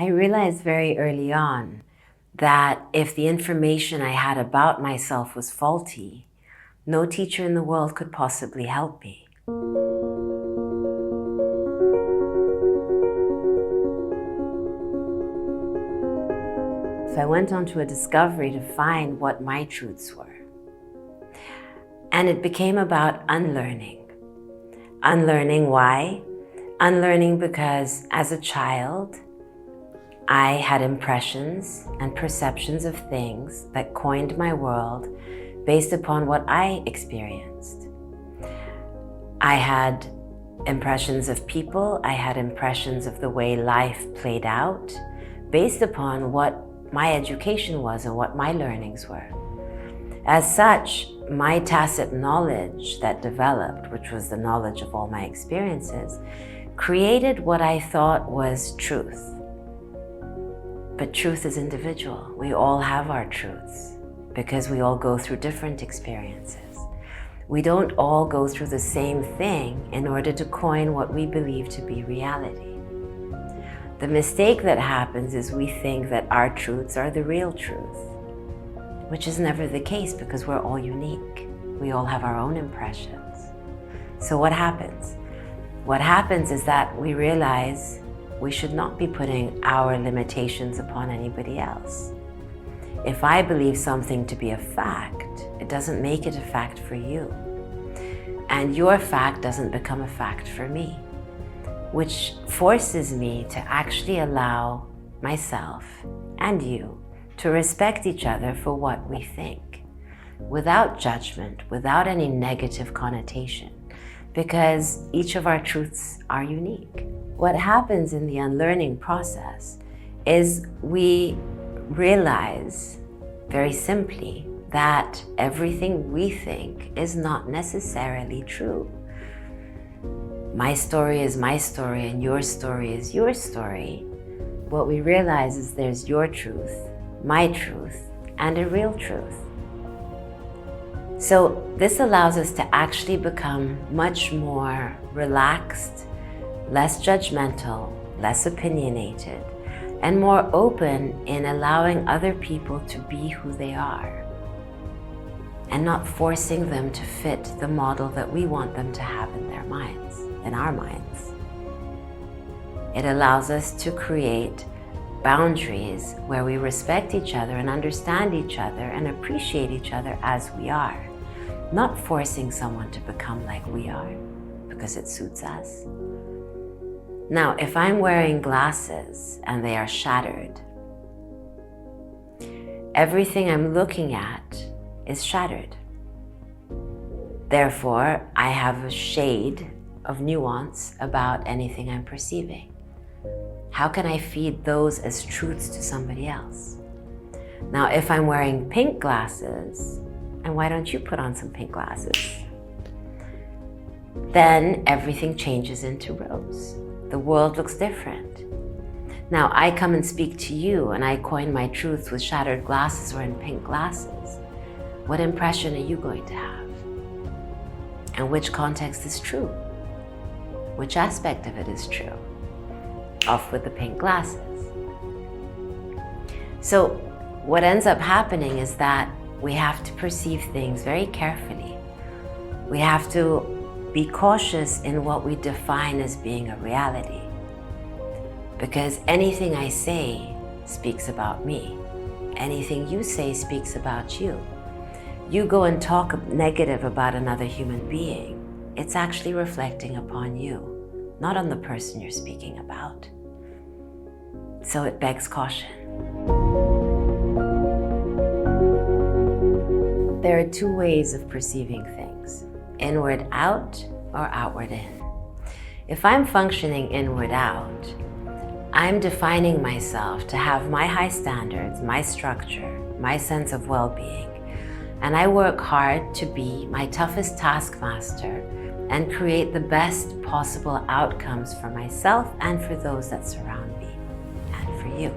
I realized very early on that if the information I had about myself was faulty, no teacher in the world could possibly help me. So I went on to a discovery to find what my truths were. And it became about unlearning. Unlearning why? Unlearning because as a child, I had impressions and perceptions of things that coined my world based upon what I experienced. I had impressions of people, I had impressions of the way life played out based upon what my education was and what my learnings were. As such, my tacit knowledge that developed, which was the knowledge of all my experiences, created what I thought was truth. But truth is individual. We all have our truths because we all go through different experiences. We don't all go through the same thing in order to coin what we believe to be reality. The mistake that happens is we think that our truths are the real truth, which is never the case because we're all unique. We all have our own impressions. So what happens? What happens is that we realize we should not be putting our limitations upon anybody else. If I believe something to be a fact, it doesn't make it a fact for you. And your fact doesn't become a fact for me, which forces me to actually allow myself and you to respect each other for what we think, without judgment, without any negative connotation, because each of our truths are unique. What happens in the unlearning process is we realize very simply that everything we think is not necessarily true. My story is my story and your story is your story. What we realize is there's your truth, my truth, and a real truth. So this allows us to actually become much more relaxed, less judgmental, less opinionated, and more open in allowing other people to be who they are and not forcing them to fit the model that we want them to have in their minds, in our minds. It allows us to create boundaries where we respect each other and understand each other and appreciate each other as we are, not forcing someone to become like we are because it suits us. Now, if I'm wearing glasses and they are shattered, everything I'm looking at is shattered. Therefore, I have a shade of nuance about anything I'm perceiving. How can I feed those as truths to somebody else? Now, if I'm wearing pink glasses, and why don't you put on some pink glasses? Then everything changes into rose. The world looks different. Now, I come and speak to you and I coin my truths with shattered glasses or in pink glasses. What impression are you going to have? And which context is true? Which aspect of it is true? Off with the pink glasses. So what ends up happening is that we have to perceive things very carefully. We have to be cautious in what we define as being a reality. Because anything I say speaks about me. Anything you say speaks about you. You go and talk negative about another human being, it's actually reflecting upon you, not on the person you're speaking about. So it begs caution. There are two ways of perceiving things, inward out or outward in. If I'm functioning inward out, I'm defining myself to have my high standards, my structure, my sense of well-being, and I work hard to be my toughest taskmaster and create the best possible outcomes for myself and for those that surround me and for you.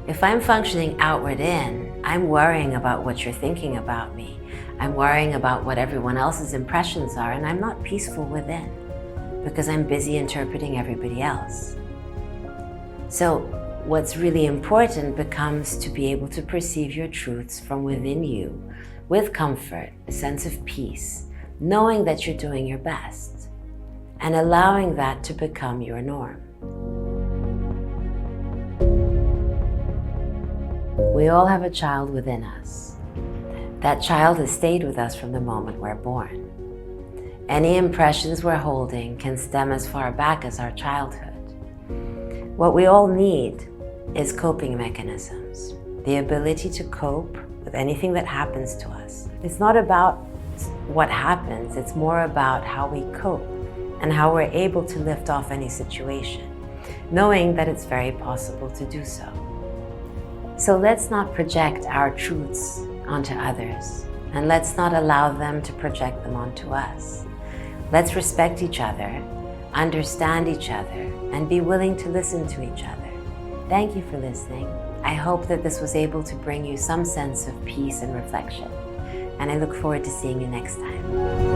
If I'm functioning outward in, I'm worrying about what you're thinking about me. I'm worrying about what everyone else's impressions are, and I'm not peaceful within because I'm busy interpreting everybody else. So what's really important becomes to be able to perceive your truths from within you with comfort, a sense of peace, knowing that you're doing your best, and allowing that to become your norm. We all have a child within us. That child has stayed with us from the moment we're born. Any impressions we're holding can stem as far back as our childhood. What we all need is coping mechanisms, the ability to cope with anything that happens to us. It's not about what happens, it's more about how we cope and how we're able to lift off any situation, knowing that it's very possible to do so. So let's not project our truths onto others, and let's not allow them to project them onto us. Let's respect each other, understand each other, and be willing to listen to each other. Thank you for listening. I hope that this was able to bring you some sense of peace and reflection, and I look forward to seeing you next time.